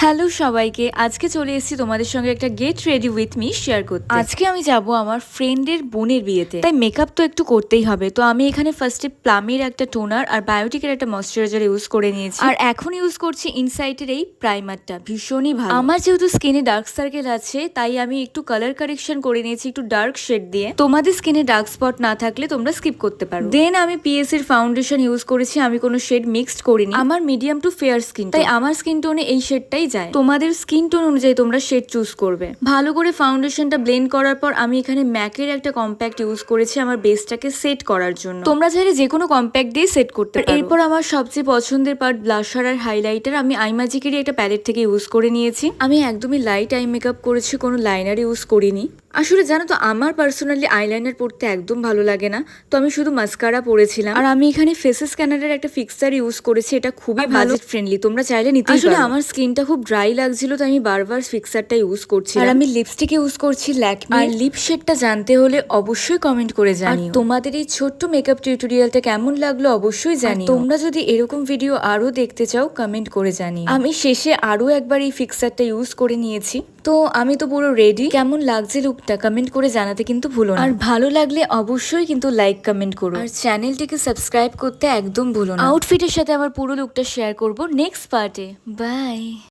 Hello সবাইকে, আজকে চলে এসেছি তোমাদের সঙ্গে একটা get ready with me share করতে। আজকে আমি যাব আমার ফ্রেন্ডের বোনের বিয়েতে, তাই মেকআপ তো একটু করতেই হবে। তো আমি এখানে ফার্স্টে প্লামের একটা টোনার আর বায়োটিকের একটা ময়শ্চারাইজার ইউজ করে নিয়েছি, আর এখন ইউজ করছি ইনসাইটের এই প্রাইমারটা, ভীষণই ভালো। আমার যেহেতু স্কিনে ডার্ক সার্কেল আছে, তাই আমি একটু কালার কারেকশন করে নিয়েছি একটু ডার্ক শেড দিয়ে। তোমাদের স্কিনে ডার্ক স্পট না থাকলে তোমরা স্কিপ করতে পারো। দেন আমি পিএস এর ফাউন্ডেশন ইউজ করেছি, আমি কোনো শেড মিক্সড করিনি। আমার মিডিয়াম টু ফেয়ার স্কিন, তাই আমার স্কিন টোনে এই শেডটাই যায়। তোমাদের স্কিন টোন অনুযায়ী তোমরা শেড চুজ করবে। ভালো করে ফাউন্ডেশনটা ব্লেন্ড করার পর আমি এখানে ম্যাকের একটা কম্প্যাক্ট ইউজ করেছি আমার বেসটাকে সেট করার জন্য। তোমরা চাইলে যে কোনো কম্প্যাক্ট দিয়ে সেট করতে পারো। এরপর আমার সবচেয়ে পছন্দের পার্ট ব্লাশার আর হাইলাইটার, আমি আইম্যাজিকেরই একটা প্যালেট থেকে ইউজ করে নিয়েছি। আমি একদমই লাইট আই মেকআপ করেছি, কোনো লাইনার ইউজ করিনি। আসলে জানো তো, আমার পার্সোনালি আইলাইনার পরতে একদম ভালো লাগে না, তো আমি শুধু মাস্কারা পরেছিলাম। আর আমি এখানে ফেসেস স্ক্যানারের একটা ফিক্সার ইউজ করেছি, এটা খুবই বাজেট ফ্রেন্ডলি, তোমরা চাইলে নিতে পারো। আসলে আমার স্কিনটা খুব ড্রাই লাগছিল, তো আমি বারবার ফিক্সারটা ইউজ করছি। আর আমি লিপস্টিক ইউজ করছি ল্যাকমি। আর লিপ শেডটা জানতে হলে অবশ্যই কমেন্ট করে জানিও। আর তোমাদের এই ছোট্ট মেকআপ টিউটোরিয়ালটা কেমন লাগলো অবশ্যই জানিও। তোমরা যদি এরকম ভিডিও আরো দেখতে চাও কমেন্ট করে জানিও। আমি শেষে আরো একবার এই ফিক্সারটা ইউজ করে নিয়েছি। তো আমি তো পুরো রেডি। কেমন লাগছে লুকটা কমেন্ট করে জানাতে কিন্তু ভুলো না। আর ভালো লাগলে অবশ্যই কিন্তু লাইক কমেন্ট করো, আর চ্যানেলটিকে সাবস্ক্রাইব করতে একদম ভুলো না। আউটফিটের সাথে আমার পুরো লুকটা শেয়ার করব নেক্সট পার্টে। বাই।